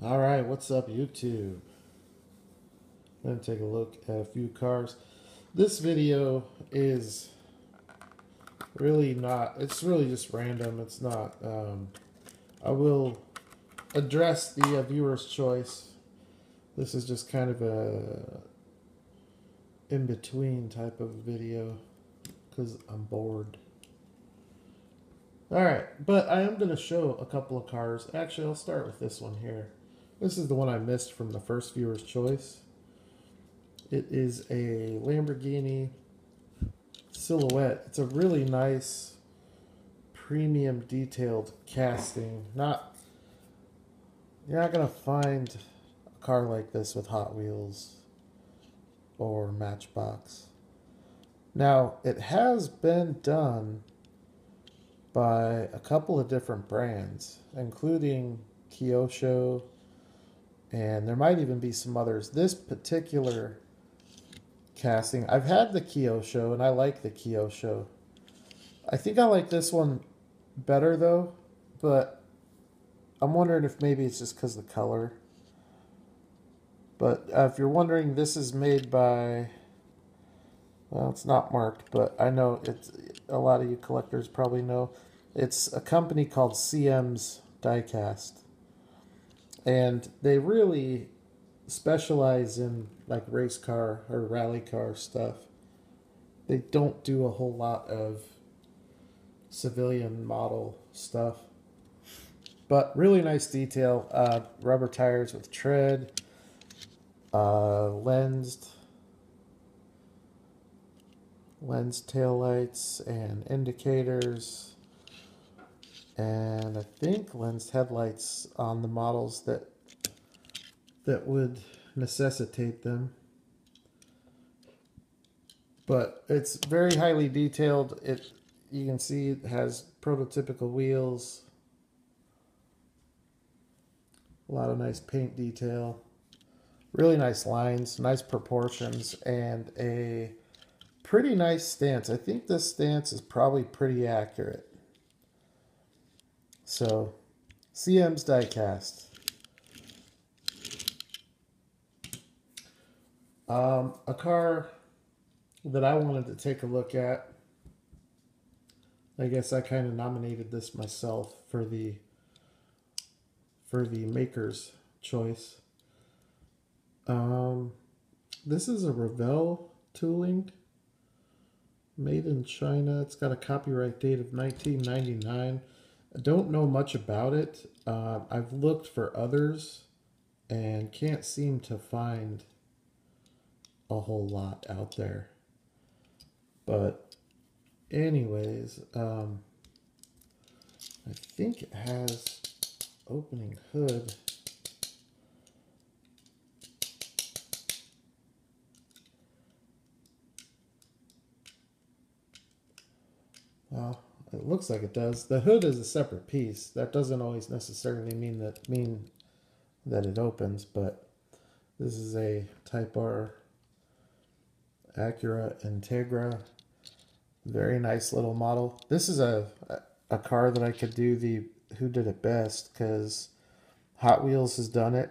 All right, what's up, YouTube? I'm going to take a look at a few cars. This video is really not, it's really just random. It's not, I will address the viewer's choice. This is just kind of a in-between type of video because I'm bored. All right, but I am going to show a couple of cars. Actually, I'll start with this one here. This is the one I missed from the first viewer's choice. It is a Lamborghini Silhouette. It's a really nice premium detailed casting. You're not gonna find a car like this with Hot Wheels or Matchbox. Now, it has been done by a couple of different brands, including Kyosho, and there might even be some others. This particular casting, I've had the Kyosho and I like the Kyosho. I think I like this one better though, but I'm wondering if maybe it's just because of the color. But if you're wondering, this is made by, well, it's not marked, but I know it's, a lot of you collectors probably know. It's a company called CM's Diecast. And they really specialize in like race car or rally car stuff. They don't do a whole lot of civilian model stuff. But really nice detail. Rubber tires with tread. Lensed tail lights and indicators. And I think lensed headlights on the models that would necessitate them. But it's very highly detailed. You can see it has prototypical wheels. A lot of nice paint detail. Really nice lines, nice proportions, and a pretty nice stance. I think this stance is probably pretty accurate. So, CM's Diecast. A car that I wanted to take a look at. I guess I kind of nominated this myself for the maker's choice. This is a Revell tooling, made in China. It's got a copyright date of 1999. I don't know much about it. I've looked for others and can't seem to find a whole lot out there. But anyways, I think it has opening hood. Well, it looks like it does. The hood is a separate piece. That doesn't always necessarily mean that it opens, but this is a Type R Acura Integra. Very nice little model. This is a car that I could do the who did it best, because Hot Wheels has done it.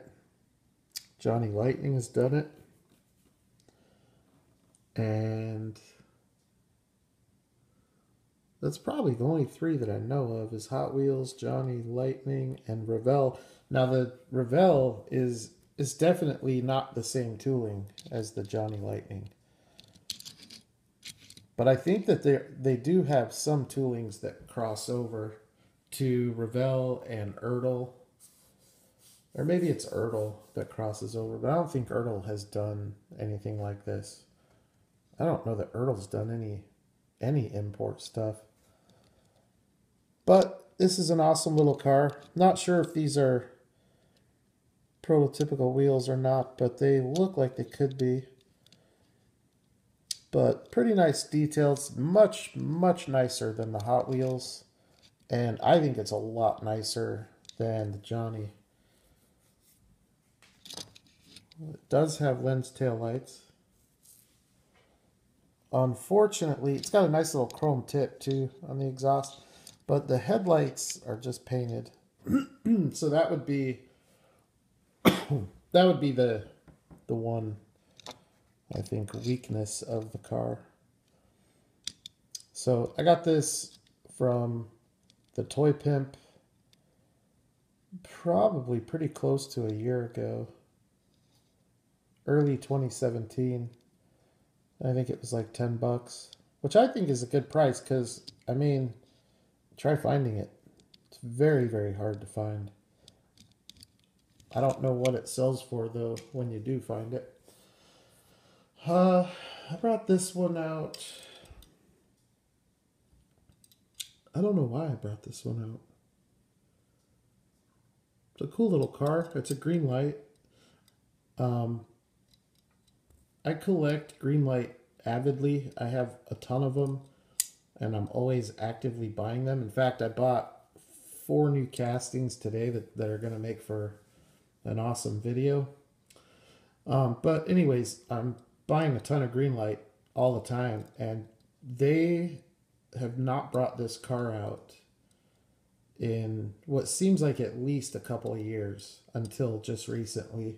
Johnny Lightning has done it. And that's probably the only three that I know of is Hot Wheels, Johnny Lightning, and Revell. Now the Revell is definitely not the same tooling as the Johnny Lightning. But I think that they do have some toolings that cross over to Revell and Ertl. Or maybe it's Ertl that crosses over, but I don't think Ertl has done anything like this. I don't know that Ertl's done any import stuff. But this is an awesome little car. Not sure if these are prototypical wheels or not, but they look like they could be. But pretty nice details. Much, much nicer than the Hot Wheels. And I think it's a lot nicer than the Johnny. It does have lens tail lights. Unfortunately, it's got a nice little chrome tip too on the exhaust, but the headlights are just painted. So that would be That would be the one, I think, weakness of the car. So I got this from the Toy Pimp probably pretty close to a year ago. Early 2017. I think it was like $10, which I think is a good price because, I mean, try finding it. It's very, very hard to find. I don't know what it sells for, though, when you do find it. I brought this one out. I don't know why I brought this one out. It's a cool little car. It's a Greenlight. I collect Greenlight avidly. I have a ton of them, and I'm always actively buying them. In fact, I bought 4 new castings today that are going to make for an awesome video. But anyways, I'm buying a ton of Greenlight all the time, and they have not brought this car out in what seems like at least a couple of years until just recently.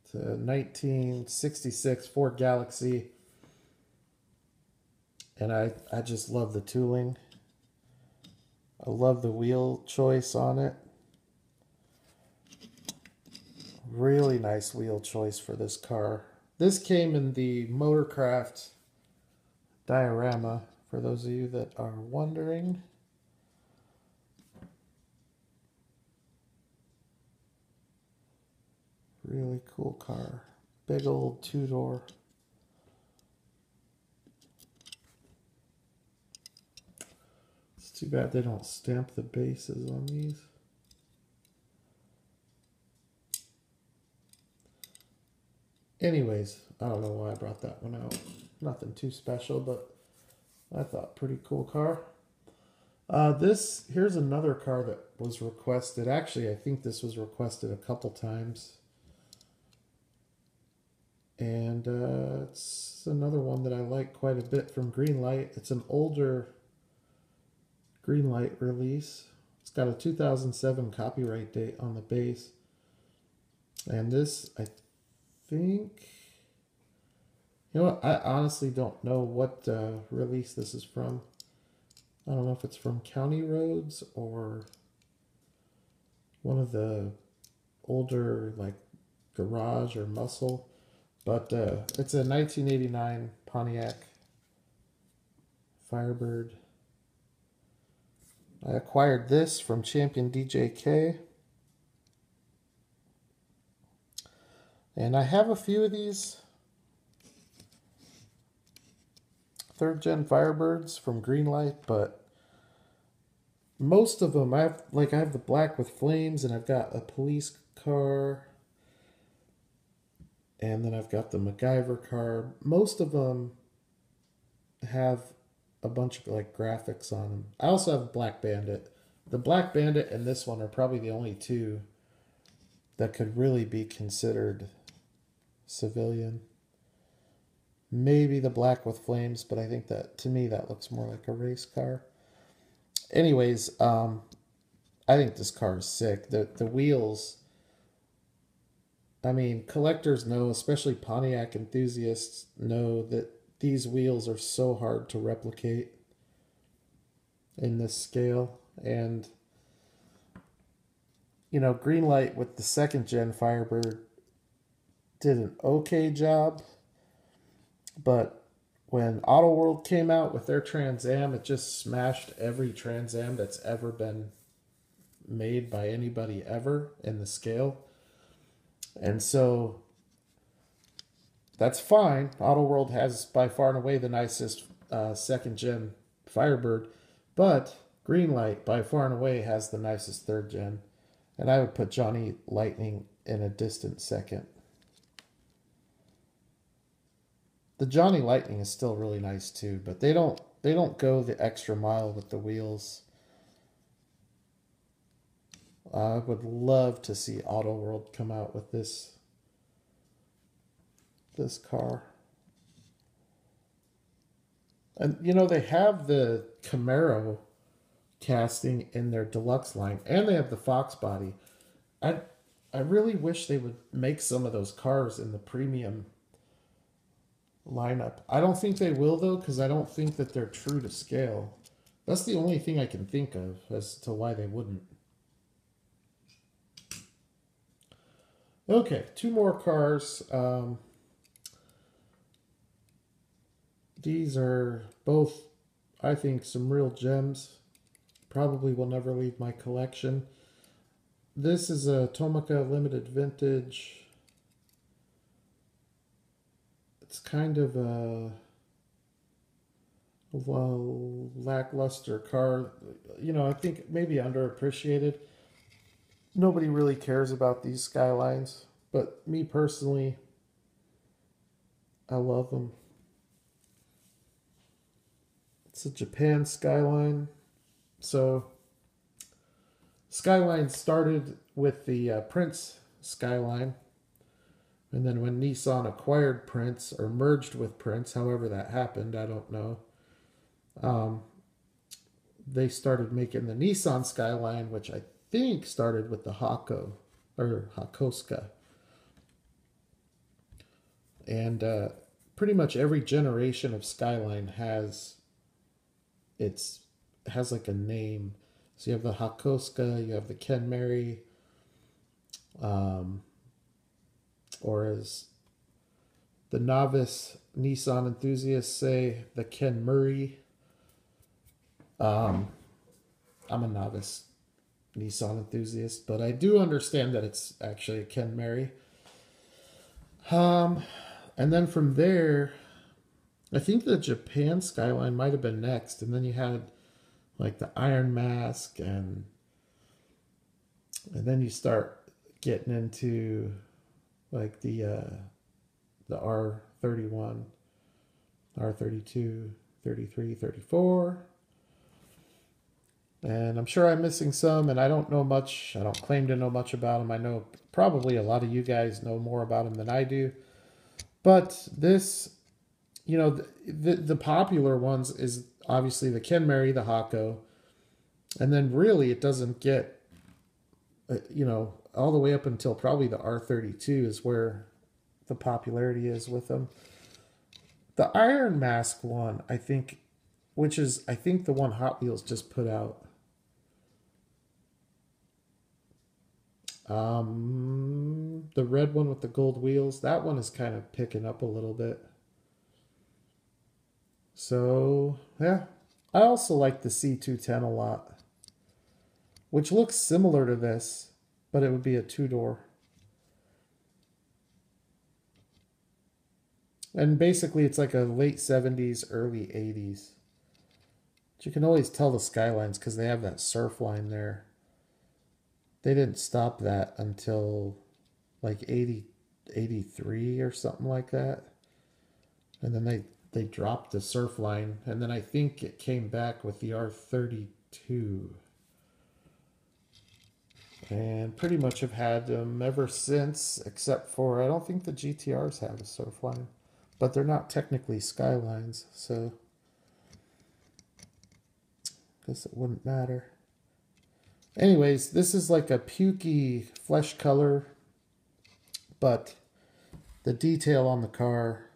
It's a 1966 Ford Galaxy, and I just love the tooling. I love the wheel choice on it. Really nice wheel choice for this car. This came in the Motorcraft diorama, for those of you that are wondering. Really cool car. Big old 2-door. It's too bad they don't stamp the bases on these. Anyways, I don't know why I brought that one out. Nothing too special, but I thought pretty cool car. Here's another car that was requested. Actually, I think this was requested a couple times. And it's another one that I like quite a bit from Greenlight. It's an older Greenlight release. It's got a 2007 copyright date on the base. And this, I think... You know what? I honestly don't know what release this is from. I don't know if it's from County Roads or one of the older, like, Garage or Muscle. But it's a 1989 Pontiac Firebird. I acquired this from Champion DJK. And I have a few of these 3rd gen Firebirds from Greenlight, but most of them, I have the black with flames, and I've got a police car, and then I've got the MacGyver car. Most of them have a bunch of like graphics on them. I also have a Black Bandit. The Black Bandit and this one are probably the only two that could really be considered civilian. Maybe the black with flames, but I think that, to me, that looks more like a race car. Anyways, I think this car is sick. The wheels, I mean, collectors know, especially Pontiac enthusiasts know that these wheels are so hard to replicate in this scale. And, you know, Greenlight with the 2nd gen Firebird did an okay job. But when Auto World came out with their Trans Am, it just smashed every Trans Am that's ever been made by anybody ever in the scale. And so that's fine. Auto World has by far and away the nicest 2nd gen Firebird, but Greenlight by far and away has the nicest 3rd gen. And I would put Johnny Lightning in a distant second. The Johnny Lightning is still really nice too, but they don't go the extra mile with the wheels. I would love to see Auto World come out with this car. And you know, they have the Camaro casting in their deluxe line, and they have the Fox body. I I really wish they would make some of those cars in the premium lineup. I don't think they will though, because I don't think that they're true to scale. That's the only thing I can think of as to why they wouldn't. Okay, two more cars. These are both, I think, some real gems. Probably will never leave my collection. This is a Tomica limited vintage. It's kind of a lackluster car. You know, I think maybe underappreciated. Nobody really cares about these Skylines, but me personally, I love them. It's a Japan Skyline. So, Skyline started with the Prince Skyline. And then when Nissan acquired Prince, or merged with Prince, however that happened, I don't know. They started making the Nissan Skyline, which I think started with the Hako, or Hakoska. And pretty much every generation of Skyline has like a name. So you have the Hakoska, you have the Kenmeri, or as the novice Nissan enthusiasts say, the Kenmuri. I'm a novice Nissan enthusiast, but I do understand that it's actually a Kenmeri. And then from there, I think the Japan Skyline might have been next, and then you had like the Iron Mask, and then you start getting into like the R31, R32, 33, 34. And I'm sure I'm missing some, and I don't know much. I don't claim to know much about them. I know probably a lot of you guys know more about them than I do. But this, you know, the popular ones is obviously the Kenmeri, the Hako. And then really it doesn't get, you know, all the way up until probably the R32 is where the popularity is with them. The Iron Mask one, I think, which is, I think, the one Hot Wheels just put out. The red one with the gold wheels, that one is kind of picking up a little bit. So, yeah. I also like the C210 a lot, which looks similar to this, but it would be a two-door. And basically it's like a late 70s, early 80s. But you can always tell the Skylines because they have that surf line there. They didn't stop that until like 83 or something like that. And then they dropped the surf line. And then I think it came back with the R32. And pretty much have had them ever since, except for, I don't think the GTRs have a surf line. But they're not technically Skylines, so I guess it wouldn't matter. Anyways, this is like a pukey flesh color, but the detail on the car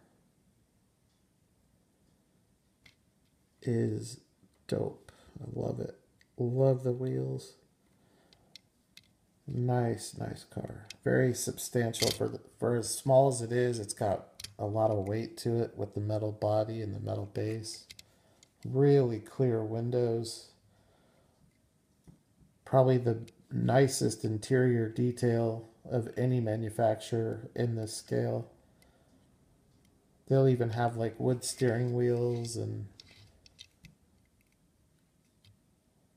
is dope. I love it. Love the wheels. Nice, nice car. Very substantial for as small as it is. It's got a lot of weight to it with the metal body and the metal base. Really clear windows. Probably the nicest interior detail of any manufacturer in this scale. They'll even have like wood steering wheels, and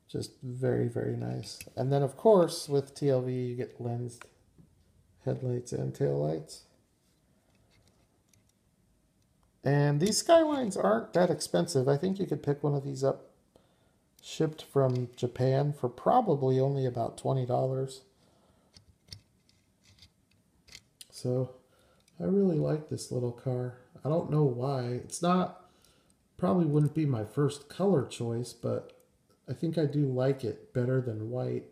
just very, very nice. And then of course with TLV you get lensed headlights and taillights. And these Skylines aren't that expensive. I think you could pick one of these up shipped from Japan for probably only about $20. So I really like this little car. I don't know why. It's not, probably wouldn't be my first color choice, but I think I do like it better than white.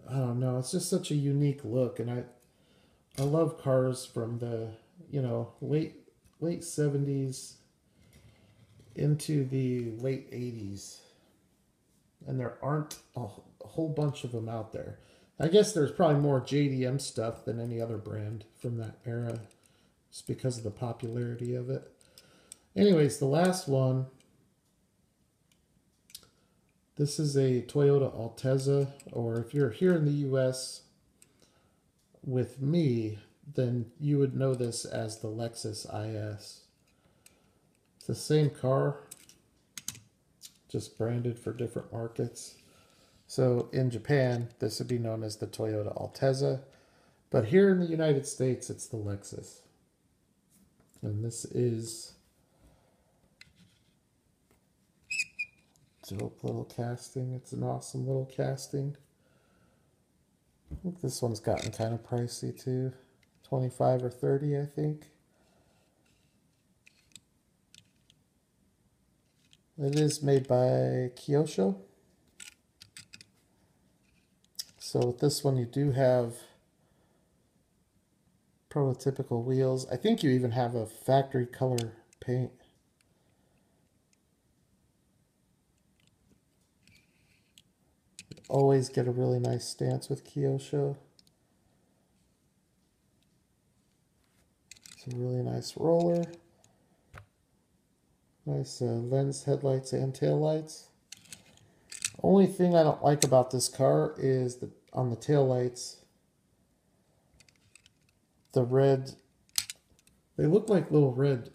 I don't know. It's just such a unique look, and I love cars from the, you know, late 70s into the late 80s. And there aren't a whole bunch of them out there. I guess there's probably more JDM stuff than any other brand from that era, just because of the popularity of it. Anyways, the last one. This is a Toyota Altezza, or if you're here in the US with me, then you would know this as the Lexus IS. It's the same car, just branded for different markets. So in Japan, this would be known as the Toyota Altezza, but here in the United States, it's the Lexus. And this is dope little casting. It's an awesome little casting. I think this one's gotten kind of pricey too. 25 or 30, I think. It is made by Kyosho. So with this one, you do have prototypical wheels. I think you even have a factory color paint. Always get a really nice stance with Kyosho. It's a really nice roller. Nice lens, headlights, and taillights. Only thing I don't like about this car is that on the taillights, the red, they look like little red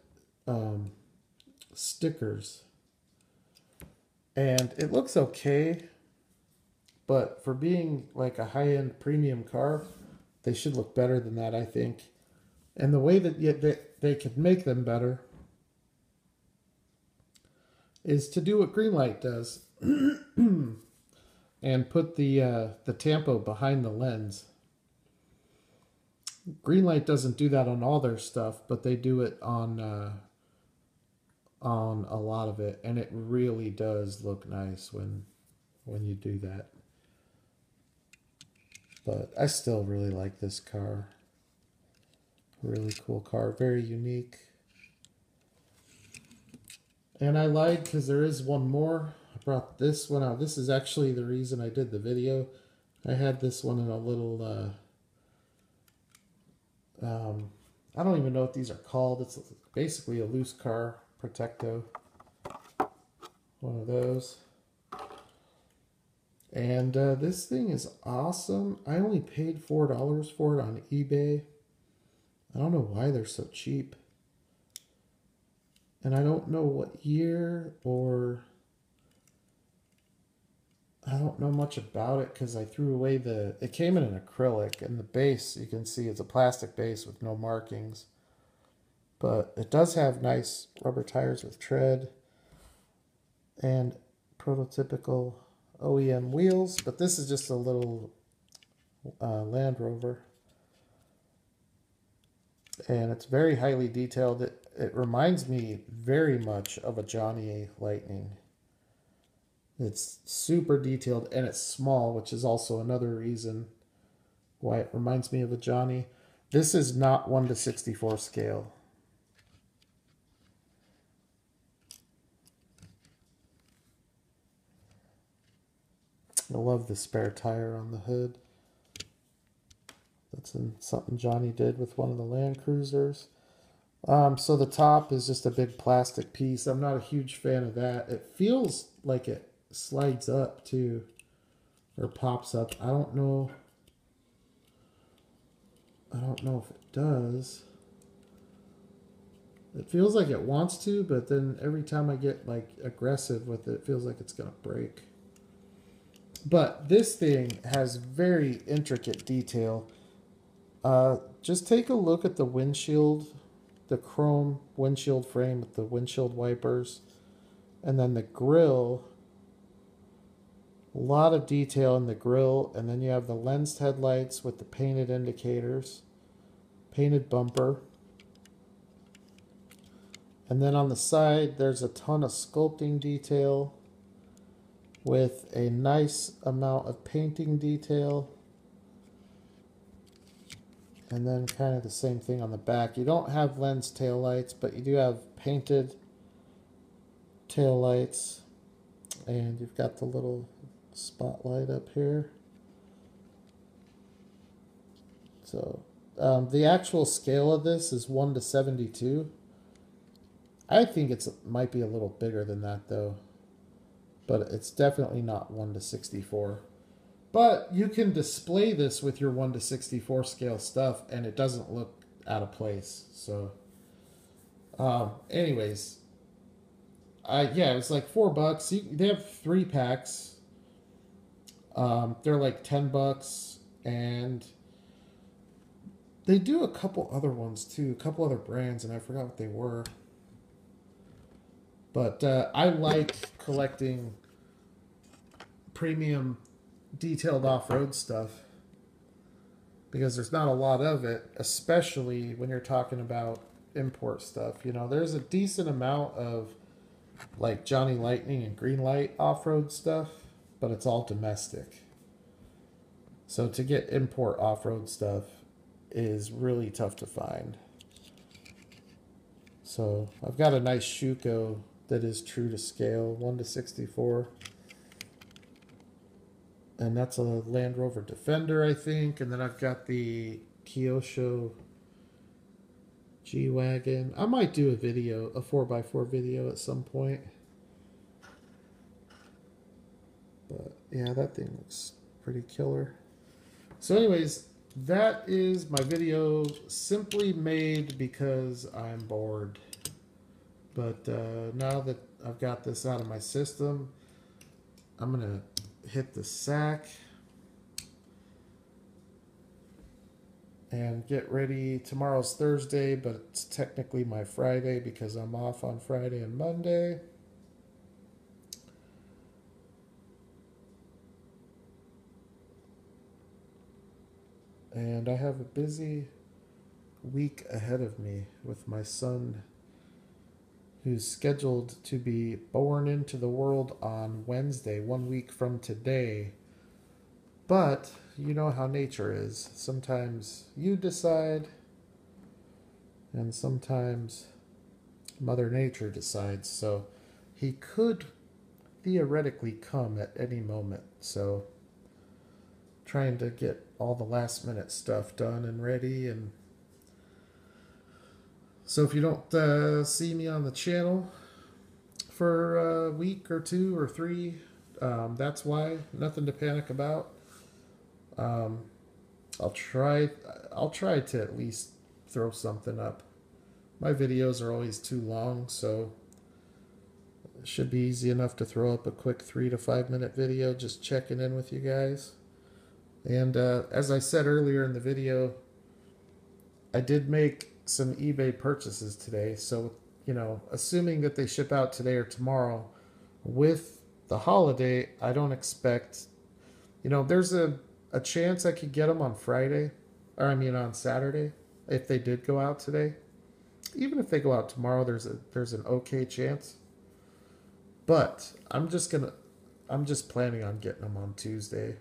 stickers. And it looks okay, but for being like a high-end premium car, they should look better than that, I think. And the way that they could make them better is to do what Greenlight does and put the tampo behind the lens. Greenlight doesn't do that on all their stuff, but they do it on a lot of it, and it really does look nice when you do that. But I still really like this car. Really cool car, very unique. And I lied because there is one more. I brought this one out. This is actually the reason I did the video. I had this one in a little, I don't even know what these are called. It's basically a loose car Protecto. One of those. And this thing is awesome. I only paid $4 for it on eBay. I don't know why they're so cheap. And I don't know what year, or I don't know much about it because I threw away it came in an acrylic, and the base, you can see it's a plastic base with no markings. But it does have nice rubber tires with tread and prototypical OEM wheels, but this is just a little Land Rover. And it's very highly detailed. It reminds me very much of a Johnny Lightning. It's super detailed, and it's small, which is also another reason why it reminds me of a Johnny. This is not 1:64 scale. I love the spare tire on the hood. That's something Johnny did with one of the Land Cruisers. So the top is just a big plastic piece. I'm not a huge fan of that. It feels like it slides up too, or pops up. I don't know if it does. It feels like it wants to, but then every time I get like aggressive with it, it feels like it's gonna break. But this thing has very intricate detail. Just take a look at the windshield, the chrome windshield frame with the windshield wipers, and then the grille. A lot of detail in the grille, and then you have the lensed headlights with the painted indicators, painted bumper. And then on the side, there's a ton of sculpting detail with a nice amount of painting detail. And then kind of the same thing on the back. You don't have lens taillights, but you do have painted taillights. And you've got the little spotlight up here. So the actual scale of this is 1:72. I think it might be a little bigger than that though, but it's definitely not 1:64. But you can display this with your 1:64 scale stuff and it doesn't look out of place. So anyways, yeah, it was like $4. They have 3 packs. They're like $10, and they do a couple other ones too, a couple other brands, and I forgot what they were. But I like collecting premium detailed off-road stuff because there's not a lot of it, especially when you're talking about import stuff. You know, there's a decent amount of like Johnny Lightning and Greenlight off-road stuff, but it's all domestic. So to get import off-road stuff is really tough to find. So I've got a nice Shuko that is true to scale, 1:64. And that's a Land Rover Defender, I think. And then I've got the Kyosho G-Wagon. I might do a video, a 4x4 video at some point. But yeah, that thing looks pretty killer. So anyways, that is my video, simply made because I'm bored. But now that I've got this out of my system, I'm going to hit the sack and get ready. Tomorrow's Thursday, but it's technically my Friday because I'm off on Friday and Monday. And I have a busy week ahead of me with my son, who's scheduled to be born into the world on Wednesday, 1 week from today. But you know how nature is. Sometimes you decide, and sometimes Mother Nature decides. So he could theoretically come at any moment. So trying to get all the last minute stuff done and ready. And so if you don't see me on the channel for a week or 2 or 3, that's why. Nothing to panic about. I'll try to at least throw something up. My videos are always too long, so it should be easy enough to throw up a quick 3 to 5 minute video just checking in with you guys. And as I said earlier in the video, I did make some eBay purchases today. So, you know, assuming that they ship out today or tomorrow, with the holiday, I don't expect, you know, there's a chance I could get them on Friday, or I mean on Saturday, if they did go out today. Even if they go out tomorrow, there's an okay chance. But I'm just planning on getting them on Tuesday.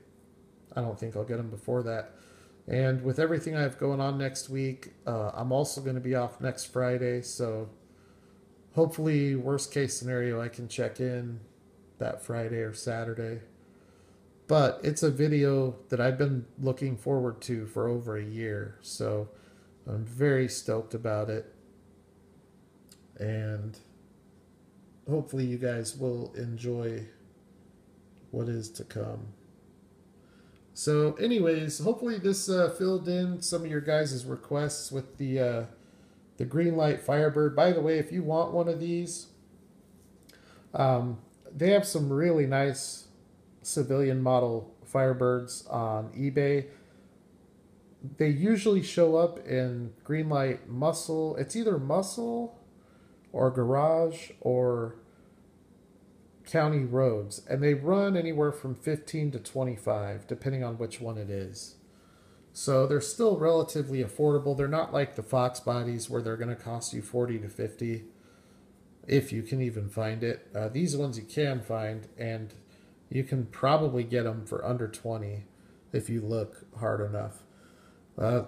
I don't think I'll get them before that. And with everything I have going on next week, I'm also going to be off next Friday. So hopefully, worst case scenario, I can check in that Friday or Saturday. But it's a video that I've been looking forward to for over a year. So I'm very stoked about it. And hopefully you guys will enjoy what is to come. So anyways, hopefully this filled in some of your guys' requests with the Greenlight Firebird. By the way, if you want one of these, they have some really nice civilian model Firebirds on eBay. They usually show up in Greenlight Muscle. It's either Muscle or Garage or County Roads, and they run anywhere from 15 to 25 depending on which one it is. So they're still relatively affordable. They're not like the Fox bodies where they're going to cost you 40 to 50. if you can even find it. These ones you can find, and you can probably get them for under 20 if you look hard enough. Uh,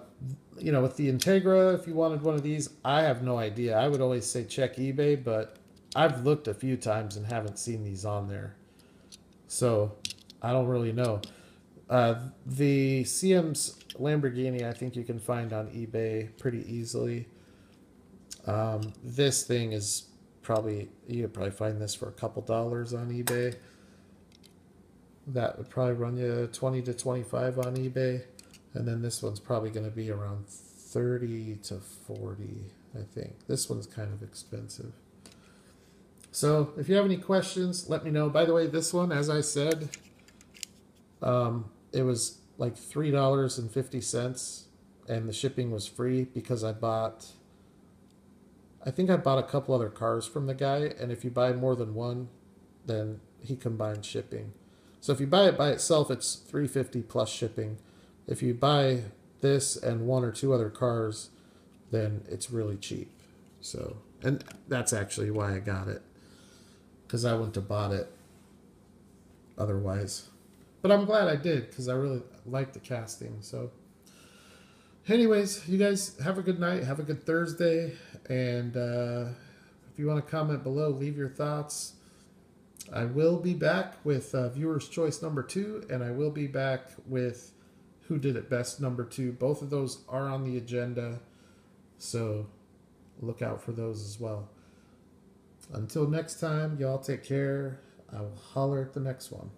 with the Integra, if you wanted one of these, I have no idea. I would always say check eBay, but I've looked a few times and haven't seen these on there. So I don't really know. The CM's Lamborghini, I think you can find on eBay pretty easily. This thing is you could probably find this for a couple dollars on eBay. That would probably run you 20 to 25 on eBay. And then this one's probably going to be around 30 to 40, I think. This one's kind of expensive. So if you have any questions, let me know. By the way, this one, as I said, it was like $3.50, and the shipping was free because I think I bought a couple other cars from the guy, and if you buy more than one, then he combines shipping. So if you buy it by itself, it's $3.50 plus shipping. If you buy this and one or two other cars, then it's really cheap. So, and that's actually why I got it, because I wouldn't have bought it otherwise. But I'm glad I did, because I really like the casting. So anyways, you guys have a good night. Have a good Thursday. And if you want to comment below, leave your thoughts. I will be back with Viewer's Choice number 2. And I will be back with Who Did It Best number 2. Both of those are on the agenda. So look out for those as well. Until next time, y'all take care. I will holler at the next one.